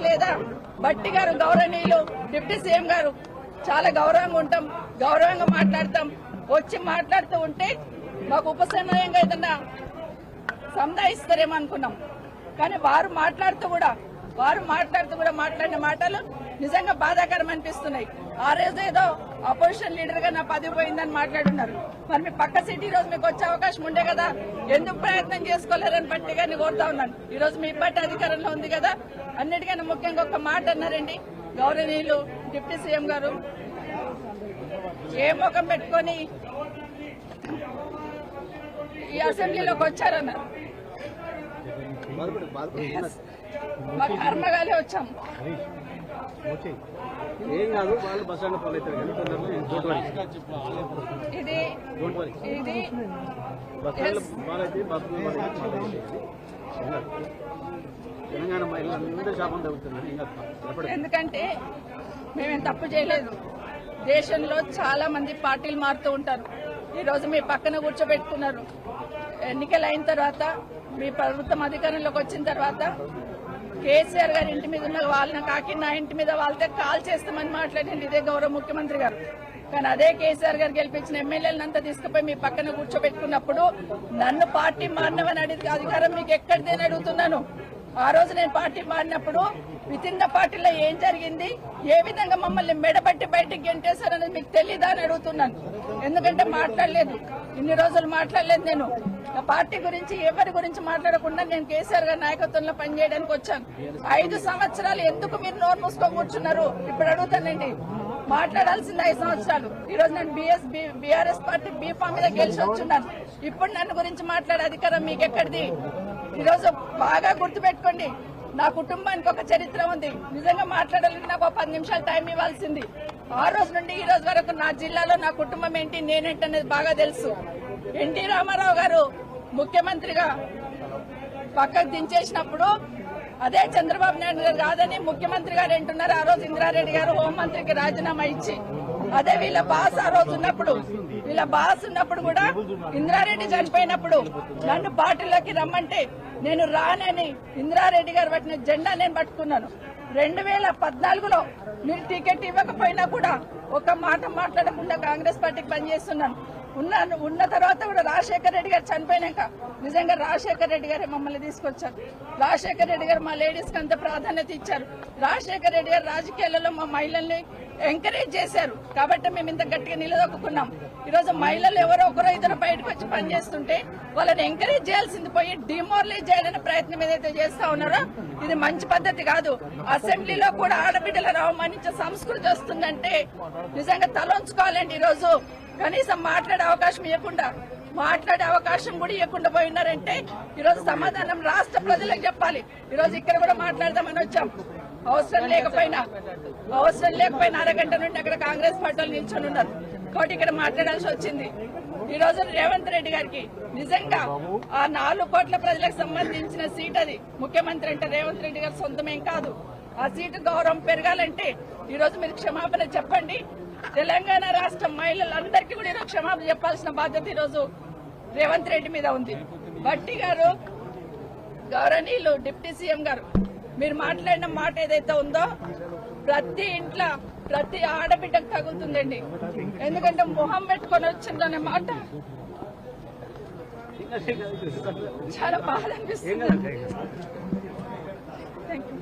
లేదా? బట్టి గారు గౌరవనీయులు డిప్యూటీ సీఎం గారు చాలా గౌరవంగా ఉంటాం, గౌరవంగా మాట్లాడతాం. వచ్చి మాట్లాడుతూ ఉంటే మాకు ఉపసంహరణంగా ఏదన్నా సంధాయిస్తారేమో అనుకున్నాం. కానీ వారు మాట్లాడుతూ కూడా మాట్లాడిన మాటలు నిజంగా బాధాకరం అనిపిస్తున్నాయి. ఆ రోజు ఏదో అపోజిషన్ లీడర్ గా నా పదవి పోయిందని మాట్లాడున్నారు. మరి మీ పక్క సీట్ ఈ రోజు మీకు వచ్చే అవకాశం ఉండే కదా, ఎందుకు ప్రయత్నం చేసుకోలేరని బట్టి గారిని కోరుతా ఉన్నాను. ఈ రోజు మీ పార్టీ అధికారంలో ఉంది కదా. అన్నిటికన్నా ముఖ్యంగా ఒక మాట అన్నారండి గౌరవనీయులు డిప్యూటీ సీఎం గారు, ఏ ముఖం పెట్టుకొని ఈ అసెంబ్లీలోకి వచ్చారన్నారు. మా కర్మగాలే వచ్చాం. ఏం కాదు, వాళ్ళు బస్ స్టాండ్ ఫాలో అవుతారు కానీ ఇది బస్ స్టాండ్ ఫాలో అయితే తెలంగాణ మహిళలందరూ శాపం తగ్గుతున్నారు. ఎందుకంటే మేమేం తప్పు చేయలేదు. దేశంలో చాలా మంది పార్టీలు మారుతూ ఉంటారు. ఈ రోజు మీ పక్కన కూర్చోబెట్టుకున్నారు. ఎన్నికలు అయిన తర్వాత మీ ప్రభుత్వం అధికారంలోకి వచ్చిన తర్వాత కేసీఆర్ గారి ఇంటి మీద ఉన్న వాళ్ళని కాకి నా ఇంటి మీద వాళ్ళతో కాల్ చేస్తామని మాట్లాడండి ఇదే గౌరవ ముఖ్యమంత్రి గారు. కానీ అదే కేసీఆర్ గారు గెలిపించిన ఎమ్మెల్యేలంతా తీసుకుపోయి మీ పక్కన కూర్చోబెట్టుకున్నప్పుడు నన్ను పార్టీ మారినవని అడిగితే అధికారం మీకు ఎక్కడిదని అడుగుతున్నాను. ఆ రోజు నేను పార్టీ మారినప్పుడు విత్ ఇన్ ద పార్టీలో ఏం జరిగింది, ఏ విధంగా మమ్మల్ని మెడబట్టి బయటికి గెంటేశారనేది మీకు తెలీదా అని అడుగుతున్నాను. ఎందుకంటే మాట్లాడలేదు, ఇన్ని రోజులు మాట్లాడలేదు. నేను పార్టీ గురించి ఎవరి గురించి మాట్లాడకుండా నేను కేసీఆర్ గారి నాయకత్వంలో పనిచేయడానికి వచ్చాను. 5 సంవత్సరాలు ఎందుకు మీరు నోరు మూసుకొని కూర్చున్నారు? ఇప్పుడు అడుగుతానండి. మాట్లాడాల్సింది 5 సంవత్సరాలు. ఈ రోజు నేను బీఆర్ఎస్ పార్టీ బీఫామ్ మీద గెలిచి వచ్చున్నాను. ఇప్పుడు నన్ను గురించి మాట్లాడే అధికారం మీకు ఎక్కడిది? ఈరోజు బాగా గుర్తుపెట్టుకోండి, నా కుటుంబానికి ఒక చరిత్ర ఉంది. నిజంగా మాట్లాడాలంటే నాకు 10 నిమిషాలు టైం ఇవ్వాల్సింది. ఆ రోజు నుండి ఈ రోజు వరకు నా జిల్లాలో నా కుటుంబం ఏంటి, నేనేంటి అనేది బాగా తెలుసు. ఎన్టీ రామారావు గారు ముఖ్యమంత్రిగా పక్కకు దించేసినప్పుడు అదే చంద్రబాబు నాయుడు గారు కాదని ముఖ్యమంత్రి గారు అంటున్నారు. ఆ రోజు ఇంద్రారెడ్డి గారు హోంమంత్రికి రాజీనామా ఇచ్చి, అదే వీళ్ళ బాస్ ఆ రోజు ఉన్నప్పుడు కూడా ఇంద్రారెడ్డి చనిపోయినప్పుడు నన్ను పార్టీలోకి రమ్మంటే నేను రానని ఇంద్రారెడ్డి గారు పట్టిన జెండా నేను పట్టుకున్నాను. 2014లో మీరు టికెట్ ఇవ్వకపోయినా కూడా ఒక మాట మాట్లాడకుండా కాంగ్రెస్ పార్టీకి పనిచేస్తున్నాను. ఉన్న తర్వాత కూడా రాజశేఖర రెడ్డి గారు చనిపోయినాక నిజంగా రాజశేఖర రెడ్డి గారే మమ్మల్ని తీసుకొచ్చారు. రాజశేఖర రెడ్డి గారు మా లేడీస్ కి అంత ప్రాధాన్యత ఇచ్చారు. రాజశేఖర రెడ్డి గారు రాజకీయాలలో మా మహిళల్ని ఎంకరేజ్ చేశారు. కాబట్టి మేము ఇంత గట్టిగా నిలదొక్కున్నాం. ఈరోజు మహిళలు ఎవరో ఒకరో ఇద్దరు బయటకు వచ్చి పనిచేస్తుంటే వాళ్ళని ఎంకరేజ్ చేయాల్సింది పోయి డిమోరలైజ్ చేయాలనే ప్రయత్నం ఏదైతే చేస్తా ఉన్నారో ఇది మంచి పద్ధతి కాదు. అసెంబ్లీలో కూడా ఆడబిడ్డలను అవమానించే సంస్కృతి వస్తుందంటే నిజంగా తలొంచుకోవాలండి. ఈరోజు కనీసం మాట్లాడే అవకాశం కూడా ఇవ్వకుండా పోయినారంటే ఈరోజు సమాధానం రాష్ట్ర ప్రజలకు చెప్పాలి. ఈరోజు ఇక్కడ కూడా మాట్లాడదామని వచ్చాం. అవసరం లేకపోయినా అరగంట నుండి అక్కడ కాంగ్రెస్ పార్టీలు నిల్చొని ఉన్నారు కాబట్టి ఇక్కడ మాట్లాడాల్సి వచ్చింది. ఈ రోజు రేవంత్ రెడ్డి గారికి నిజంగా ఆ 4 కోట్ల ప్రజలకు సంబంధించిన సీట్ అది. ముఖ్యమంత్రి అంటే రేవంత్ రెడ్డి గారు సొంతమేం కాదు. ఆ సీటు గౌరవం పెరగాలంటే ఈ రోజు మీరు క్షమాపణ చెప్పండి. తెలంగాణ రాష్ట్ర మహిళలందరికీ కూడా ఈరోజు క్షమాపణ చెప్పాల్సిన బాధ్యత ఈరోజు రేవంత్ రెడ్డి మీద ఉంది. బట్టి గారు, గౌరవనీయులు డిప్యూటీ సీఎం గారు, మీరు మాట్లాడిన మాట ఏదైతే ఉందో ప్రతి ఇంట్లో ప్రతి ఆడబిడ్డకు తగులుతుందండి. ఎందుకంటే మొహం పెట్టుకొని వచ్చిందనే మాట చాలా బాధ అనిపిస్తుంది. Thank you.